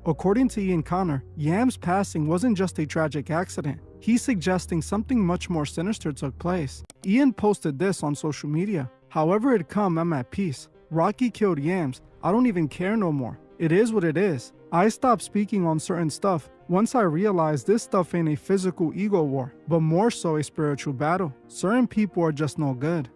According to Ian Connor, Yams' passing wasn't just a tragic accident. He's suggesting something much more sinister took place. Ian posted this on social media. "However it come, I'm at peace. Rocky killed Yams. I don't even care no more. It is what it is. I stopped speaking on certain stuff once I realized this stuff ain't a physical ego war, but more so a spiritual battle. Certain people are just no good."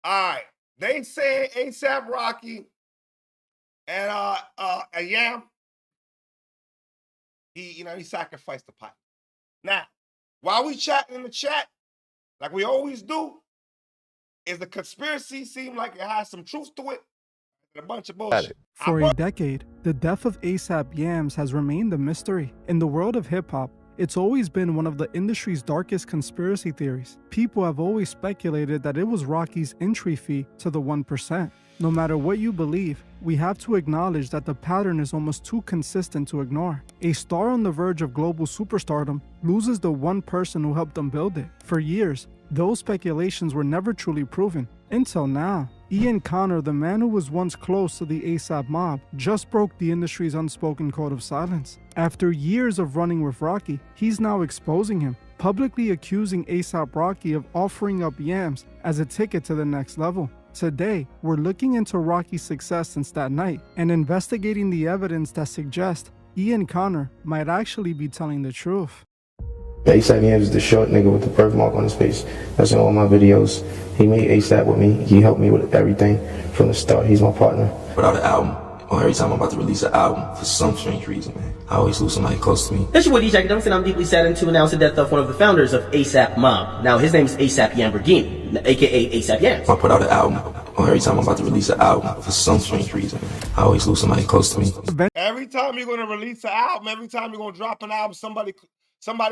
Alright, they say ASAP Rocky and Yam, he sacrificed the pot. Now, while we chatting in the chat, like we always do, is the conspiracy seem like it has some truth to it? A bunch of bullshit. For a decade, the death of ASAP Yams has remained a mystery. In the world of hip-hop, it's always been one of the industry's darkest conspiracy theories. People have always speculated that it was Rocky's entry fee to the 1%. No matter what you believe, we have to acknowledge that the pattern is almost too consistent to ignore. A star on the verge of global superstardom loses the one person who helped them build it. For years, those speculations were never truly proven. Until now, Ian Connor, the man who was once close to the ASAP mob, just broke the industry's unspoken code of silence. After years of running with Rocky, he's now exposing him, publicly accusing ASAP Rocky of offering up Yams as a ticket to the next level. Today, we're looking into Rocky's success since that night and investigating the evidence that suggests Ian Connor might actually be telling the truth. ASAP Yams is the short nigga with the birthmark on his face. That's in all my videos. He made ASAP with me. He helped me with everything from the start. He's my partner. Without an album, or every time I'm about to release an album, for some strange reason, man, I always lose somebody close to me. This is your boy DJ Duncan, and I'm deeply saddened to announce the death of one of the founders of ASAP Mob. Now, his name is ASAP Lamborghini, aka ASAP Yams. I put out an album, or every time I'm about to release an album, for some strange reason, man, I always lose somebody close to me. Every time you're gonna release an album, every time you're gonna drop an album, somebody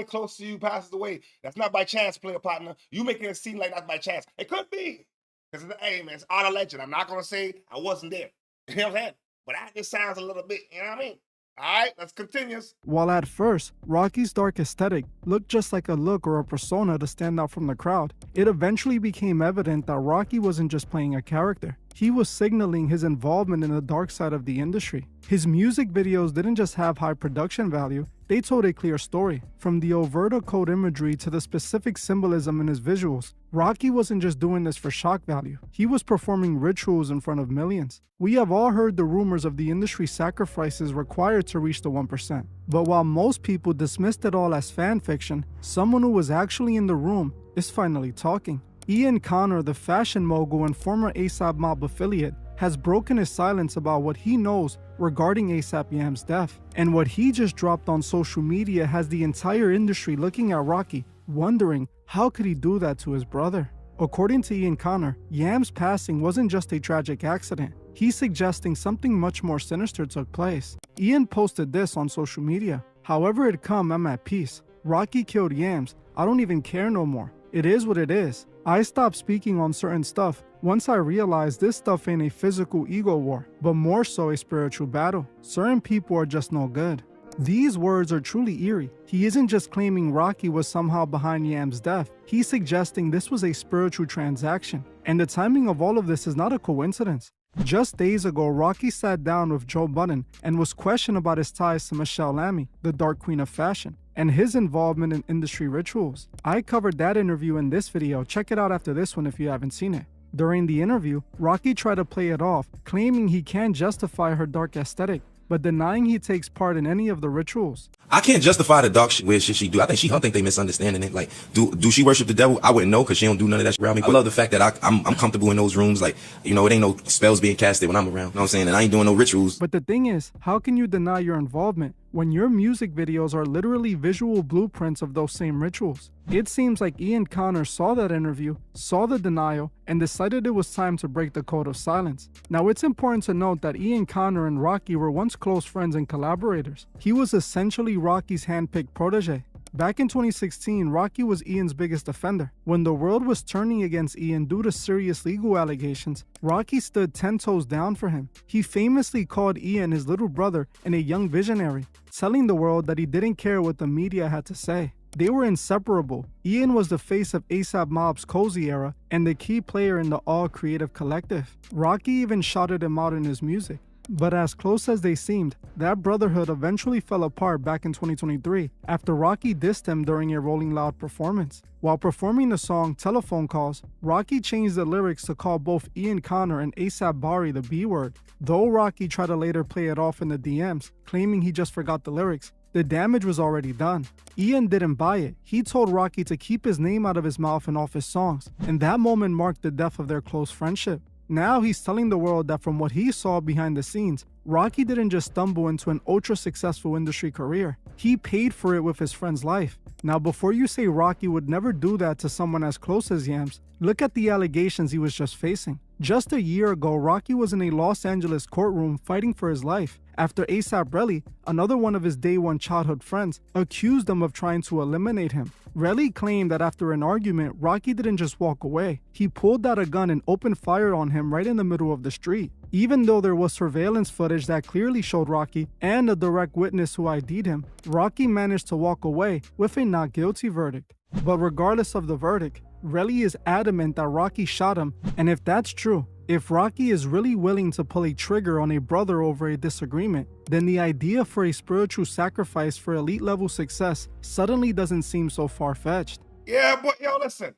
close to you passes away. That's not by chance, player partner. You making it seem like that's by chance. It could be. Because, hey, man, it's art of legend. I'm not going to say I wasn't there. You know what I'm saying? But that just sounds a little bit, you know what I mean? All right, let's continue. While at first, Rocky's dark aesthetic looked just like a look or a persona to stand out from the crowd, it eventually became evident that Rocky wasn't just playing a character. He was signaling his involvement in the dark side of the industry. His music videos didn't just have high production value, they told a clear story. From the overt occult imagery to the specific symbolism in his visuals, Rocky wasn't just doing this for shock value. He was performing rituals in front of millions. We have all heard the rumors of the industry sacrifices required to reach the 1%. But while most people dismissed it all as fan fiction, someone who was actually in the room is finally talking. Ian Connor, the fashion mogul and former ASAP Mob affiliate, has broken his silence about what he knows regarding ASAP Yams' death. And what he just dropped on social media has the entire industry looking at Rocky, wondering how could he do that to his brother. According to Ian Connor, Yams' passing wasn't just a tragic accident. He's suggesting something much more sinister took place. Ian posted this on social media. "However it come, I'm at peace. Rocky killed Yams. I don't even care no more. It is what it is. I stopped speaking on certain stuff once I realized this stuff ain't a physical ego war, but more so a spiritual battle. Certain people are just no good." These words are truly eerie. He isn't just claiming Rocky was somehow behind Yams' death. He's suggesting this was a spiritual transaction. And the timing of all of this is not a coincidence. Just days ago, Rocky sat down with Joe Budden and was questioned about his ties to Michelle Lamy, the Dark Queen of Fashion, and his involvement in industry rituals. I covered that interview in this video. Check it out after this one if you haven't seen it. During the interview, Rocky tried to play it off, claiming he can't justify her dark aesthetic, but denying he takes part in any of the rituals. I can't justify the dark shit, weird shit she do. I think she think they misunderstanding it. Like, do she worship the devil? I wouldn't know because she don't do none of that shit around me. I love the fact that I'm comfortable in those rooms. Like, you know, it ain't no spells being casted when I'm around. You know what I'm saying? And I ain't doing no rituals. But the thing is, how can you deny your involvement when your music videos are literally visual blueprints of those same rituals? It seems like Ian Connor saw that interview, saw the denial, and decided it was time to break the code of silence. Now, it's important to note that Ian Connor and Rocky were once close friends and collaborators. He was essentially Rocky's handpicked protege. Back in 2016, Rocky was Ian's biggest offender. When the world was turning against Ian due to serious legal allegations, Rocky stood 10 toes down for him. He famously called Ian his little brother and a young visionary, telling the world that he didn't care what the media had to say. They were inseparable. Ian was the face of ASAP Mob's Cozy era and the key player in the All Creative collective. Rocky even shouted him out in his music. But as close as they seemed, that brotherhood eventually fell apart back in 2023 after Rocky dissed him during a Rolling Loud performance. While performing the song Telephone Calls, Rocky changed the lyrics to call both Ian Connor and ASAP Bari the B-word. Though Rocky tried to later play it off in the DMs, claiming he just forgot the lyrics, the damage was already done. Ian didn't buy it. He told Rocky to keep his name out of his mouth and off his songs, and that moment marked the death of their close friendship. Now he's telling the world that from what he saw behind the scenes, Rocky didn't just stumble into an ultra-successful industry career. He paid for it with his friend's life. Now, before you say Rocky would never do that to someone as close as Yams, look at the allegations he was just facing. Just a year ago, Rocky was in a Los Angeles courtroom fighting for his life after ASAP Relly, another one of his day one childhood friends, accused him of trying to eliminate him. Relly claimed that after an argument, Rocky didn't just walk away. He pulled out a gun and opened fire on him right in the middle of the street. Even though there was surveillance footage that clearly showed Rocky and a direct witness who ID'd him, Rocky managed to walk away with a not guilty verdict. But regardless of the verdict, Relly is adamant that Rocky shot him, and if that's true, if Rocky is really willing to pull a trigger on a brother over a disagreement, then the idea for a spiritual sacrifice for elite level success suddenly doesn't seem so far-fetched. Yeah, but yo, listen.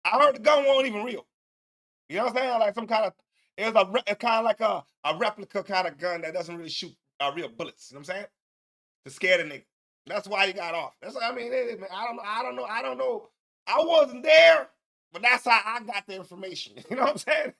I heard the gun wasn't even real. You know what I'm saying? Like some kind of, it was kind of like a replica kind of gun that doesn't really shoot real bullets. You know what I'm saying? To scare the nigga. That's why he got off. That's I mean, I don't know. I wasn't there, but that's how I got the information. You know what I'm saying?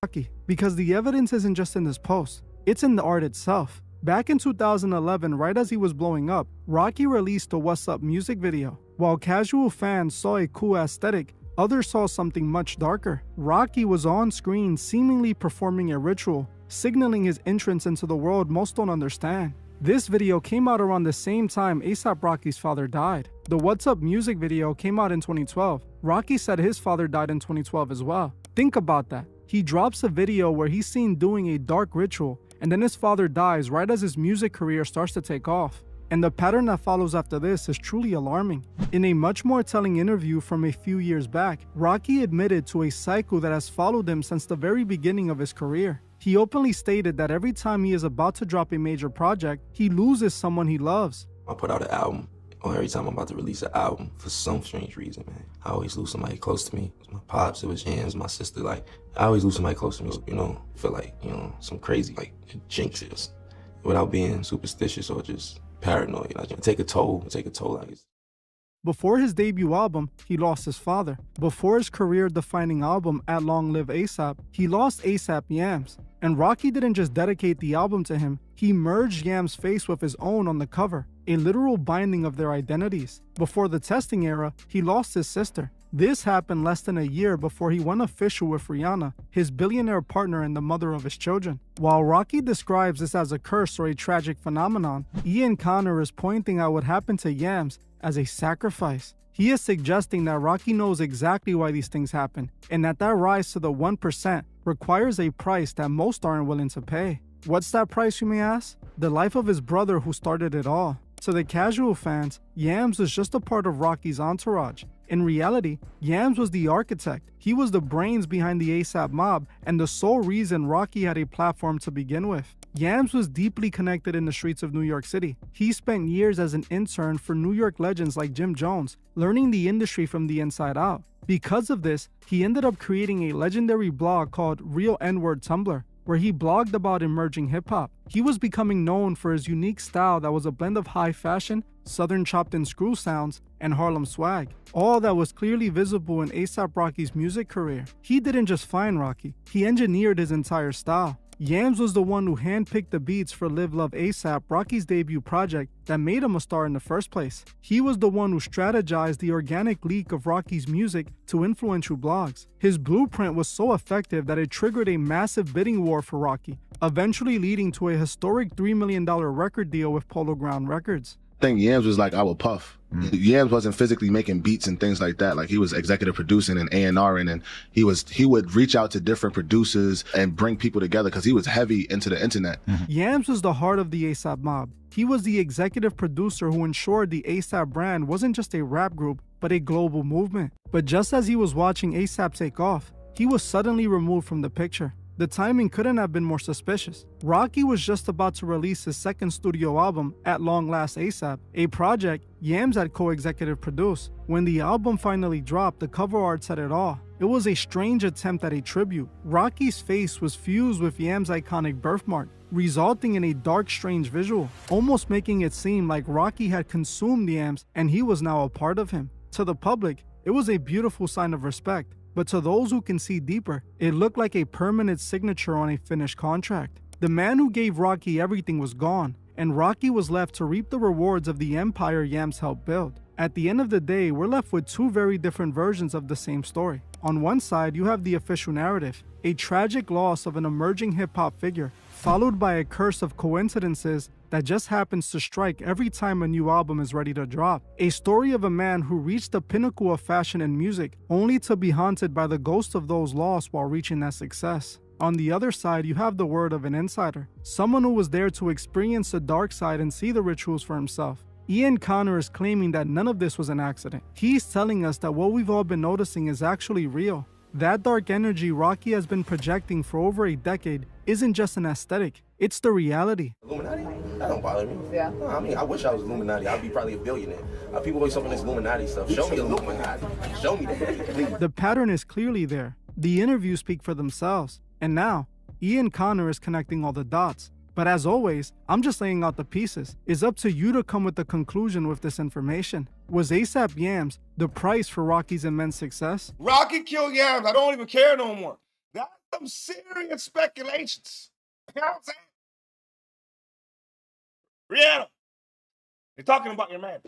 Rocky, because the evidence isn't just in this post, it's in the art itself. Back in 2011, right as he was blowing up, Rocky released a What's Up music video. While casual fans saw a cool aesthetic, others saw something much darker. Rocky was on screen seemingly performing a ritual, signaling his entrance into the world most don't understand. This video came out around the same time ASAP Rocky's father died. The What's Up music video came out in 2012. Rocky said his father died in 2012 as well. Think about that. He drops a video where he's seen doing a dark ritual, and then his father dies right as his music career starts to take off. And the pattern that follows after this is truly alarming. In a much more telling interview from a few years back, Rocky admitted to a cycle that has followed him since the very beginning of his career. He openly stated that every time he is about to drop a major project, he loses someone he loves. I put out an album, or every time I'm about to release an album, for some strange reason, man, I always lose somebody close to me. It was my pops, it was Yams, my sister, like, I always lose somebody close to me, you know, feel like, you know, some crazy, like, jinxes, without being superstitious or just paranoid. Like, take a toll, I guess. Before his debut album, he lost his father. Before his career-defining album, At Long Live ASAP, he lost ASAP Yams. And Rocky didn't just dedicate the album to him, he merged Yams' face with his own on the cover, a literal binding of their identities. Before the testing era, he lost his sister. This happened less than a year before he went official with Rihanna, his billionaire partner and the mother of his children. While Rocky describes this as a curse or a tragic phenomenon, Ian Connor is pointing out what happened to Yams as a sacrifice. He is suggesting that Rocky knows exactly why these things happen, and that rise to the 1% requires a price that most aren't willing to pay. What's that price, you may ask? The life of his brother who started it all. To the casual fans, Yams was just a part of Rocky's entourage. In reality, Yams was the architect. He was the brains behind the ASAP mob and the sole reason Rocky had a platform to begin with. Yams was deeply connected in the streets of New York City. He spent years as an intern for New York legends like Jim Jones, learning the industry from the inside out. Because of this, he ended up creating a legendary blog called Real N-Word Tumblr, where he blogged about emerging hip-hop. He was becoming known for his unique style that was a blend of high fashion, southern chopped-in screw sounds, and Harlem swag, all that was clearly visible in ASAP Rocky's music career. He didn't just find Rocky, he engineered his entire style. Yams was the one who handpicked the beats for Live Love ASAP, Rocky's debut project that made him a star in the first place. He was the one who strategized the organic leak of Rocky's music to influential blogs. His blueprint was so effective that it triggered a massive bidding war for Rocky, eventually leading to a historic $3 million record deal with Polo Ground Records. I think Yams was like our Puff. Yams wasn't physically making beats and things like that. Like, he was executive producing and A&Ring, and he would reach out to different producers and bring people together because he was heavy into the internet. Yams was the heart of the ASAP mob. He was the executive producer who ensured the ASAP brand wasn't just a rap group, but a global movement. But just as he was watching ASAP take off, he was suddenly removed from the picture. The timing couldn't have been more suspicious. Rocky was just about to release his second studio album, At Long Last ASAP, a project Yams had co-executive produced. When the album finally dropped, the cover art said it all. It was a strange attempt at a tribute. Rocky's face was fused with Yams' iconic birthmark, resulting in a dark, strange visual, almost making it seem like Rocky had consumed Yams and he was now a part of him. To the public, it was a beautiful sign of respect. But to those who can see deeper, it looked like a permanent signature on a finished contract. The man who gave Rocky everything was gone, and Rocky was left to reap the rewards of the empire Yams helped build. At the end of the day, we're left with two very different versions of the same story. On one side, you have the official narrative, a tragic loss of an emerging hip-hop figure, followed by a curse of coincidences that just happens to strike every time a new album is ready to drop. A story of a man who reached the pinnacle of fashion and music, only to be haunted by the ghost of those lost while reaching that success. On the other side, you have the word of an insider, someone who was there to experience the dark side and see the rituals for himself. Ian Connor is claiming that none of this was an accident. He's telling us that what we've all been noticing is actually real. That dark energy Rocky has been projecting for over a decade isn't just an aesthetic, it's the reality. Illuminati? That don't bother me. Yeah. No, I mean, I wish I was Illuminati. I'd be probably a billionaire. People always talking this Illuminati stuff. Show me Illuminati. Show me that, please. The pattern is clearly there. The interviews speak for themselves. And now, Ian Connor is connecting all the dots. But as always, I'm just laying out the pieces. It's up to you to come with the conclusion with this information. Was ASAP Yams the price for Rocky's immense success? Rocky killed Yams. I don't even care no more. That's some serious speculations. You know what I'm saying? Rihanna, you're talking about your man.